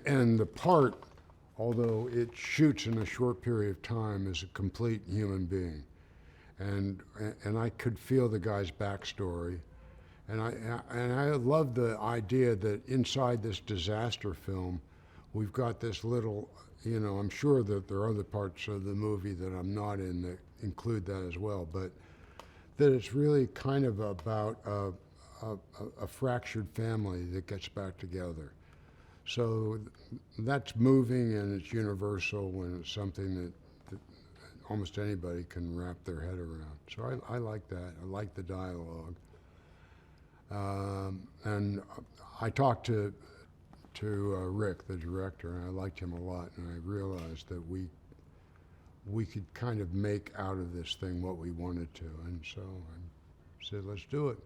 and the part, although it shoots in a short period of time, is a complete human being. And I could feel the guy's backstory. And I love the idea that inside this disaster film, we've got this little, I'm sure that there are other parts of the movie that I'm not in that include that as well, but that it's really kind of about a fractured family that gets back together. So that's moving and it's universal and it's something that almost anybody can wrap their head around. So I like that. I like the dialogue. And I talked to Rick, the director, and I liked him a lot, and I realized that we could kind of make out of this thing what we wanted to, and so I said, let's do it.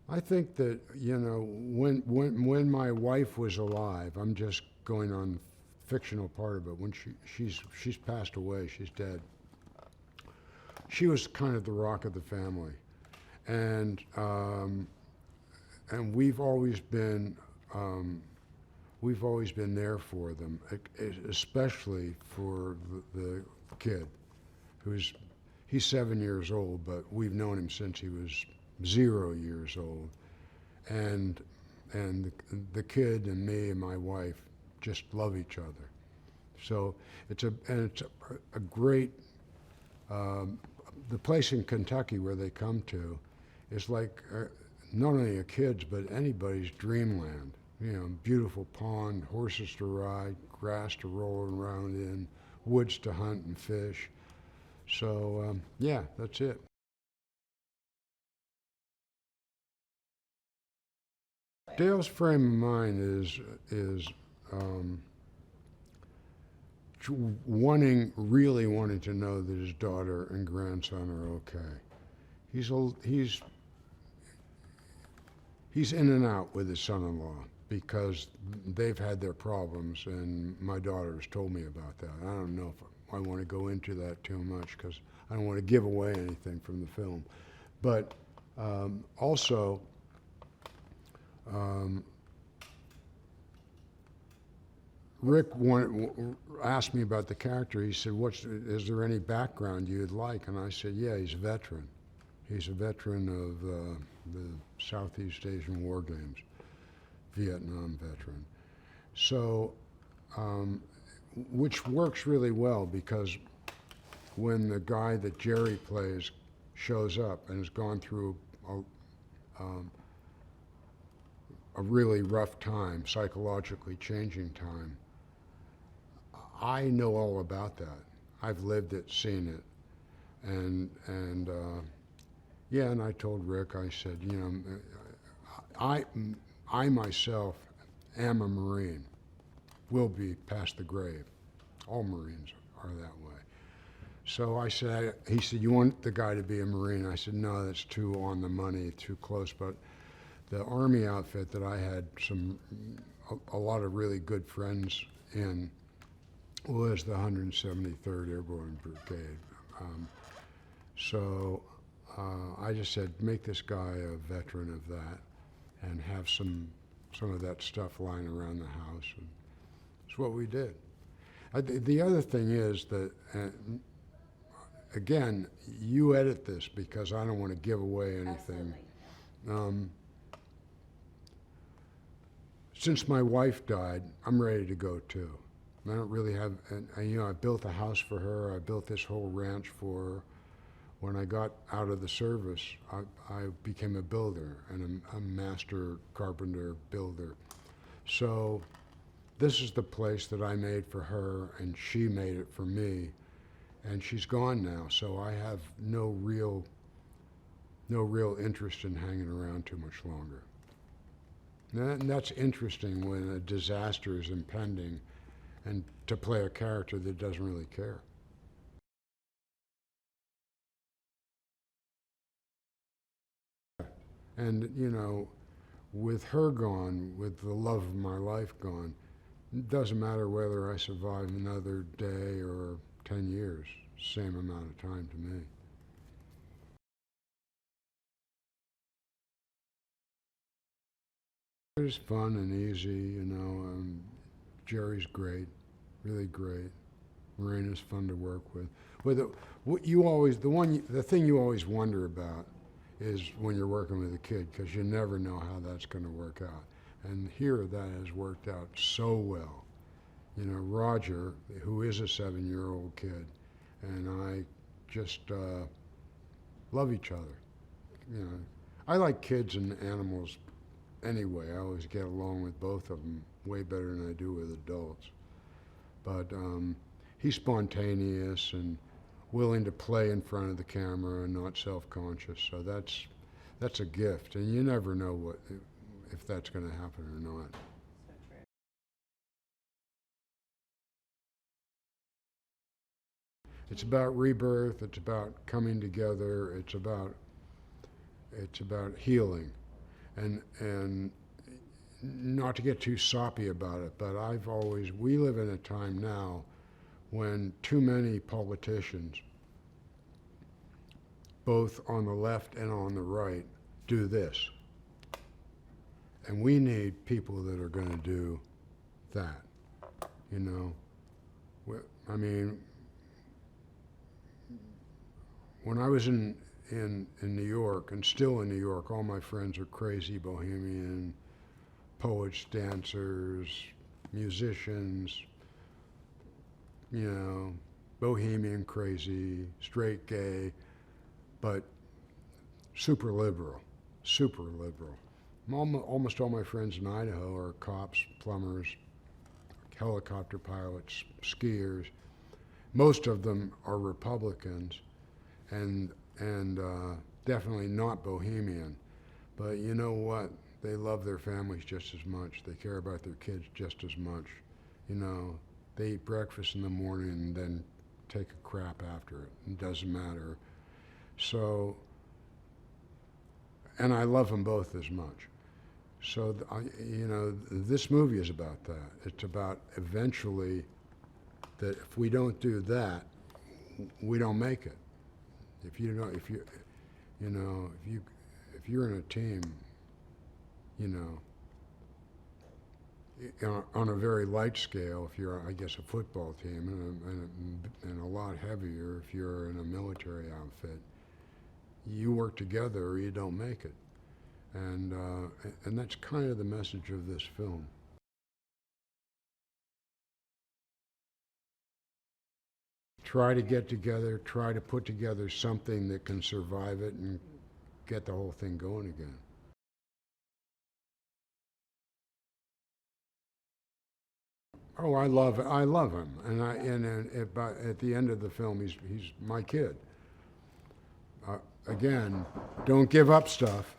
I think that, when my wife was alive, I'm just going on fictional part of it, when she's passed away, she's dead. She was kind of the rock of the family, and we've always been there for them, especially for the kid, he's 7 years old, but we've known him since he was 0 years old, and the kid and me and my wife just love each other. So it's a great. The place in Kentucky where they come to is like not only a kid's but anybody's dreamland. Beautiful pond, horses to ride, grass to roll around in, woods to hunt and fish. So yeah, that's it. Dale's frame of mind is really wanting to know that his daughter and grandson are okay. He's in and out with his son-in-law because they've had their problems, and my daughter has told me about that. I don't know if I want to go into that too much because I don't want to give away anything from the film. But also, Rick asked me about the character. He said, is there any background you'd like? And I said, yeah, he's a veteran. He's a veteran of the Southeast Asian War Games, Vietnam veteran. So, which works really well because when the guy that Jerry plays shows up and has gone through a really rough time, psychologically changing time, I know all about that. I've lived it, seen it, and yeah. And I told Rick, I said, I myself am a Marine, will be past the grave. All Marines are that way. So I said, he said, you want the guy to be a Marine? I said, no, that's too on the money, too close. But the Army outfit that I had a lot of really good friends in was the 173rd Airborne Brigade. So I just said, make this guy a veteran of that and have some of that stuff lying around the house. And it's what we did. The other thing is that, again, you edit this because I don't want to give away anything. Since my wife died, I'm ready to go too. I don't really have, I built a house for her. I built this whole ranch for her. When I got out of the service, I became a builder and a master carpenter builder. So this is the place that I made for her, and she made it for me. And she's gone now, so I have no real interest in hanging around too much longer. And that's interesting when a disaster is impending, and to play a character that doesn't really care. And, with her gone, with the love of my life gone, it doesn't matter whether I survive another day or 10 years, same amount of time to me. was fun and easy, you know. Jerry's great, really great. Morena's fun to work with. The thing you always wonder about is when you're working with a kid, because you never know how that's going to work out. And here that has worked out so well. You know, Roger, who is a 7-year-old kid, and I just love each other. You know, I like kids and animals anyway. I always get along with both of them way better than I do with adults. But he's spontaneous and willing to play in front of the camera and not self-conscious. So that's a gift, and you never know if that's going to happen or not. It's about rebirth. It's about coming together. It's about healing, and not to get too soppy about it, but we live in a time now when too many politicians, both on the left and on the right, do this. And we need people that are going to do that, you know. I mean, when I was in New York, and still in New York, all my friends are crazy bohemian, poets, dancers, musicians, you know, bohemian crazy, straight gay, but super liberal, super liberal. Almost all my friends in Idaho are cops, plumbers, helicopter pilots, skiers. Most of them are Republicans, and definitely not bohemian. But you know what? They love their families just as much. They care about their kids just as much. You know, they eat breakfast in the morning and then take a crap after it. It doesn't matter. So, and I love them both as much. So, you know, this movie is about that. It's about eventually that if we don't do that, we don't make it. If you're in a team, you know, on a very light scale, if you're, I guess, a football team, and a lot heavier if you're in a military outfit, you work together or you don't make it. And that's kind of the message of this film. Try to get together, try to put together something that can survive it and get the whole thing going again. Oh, I love him, and at the end of the film, he's my kid. Again, don't give up stuff.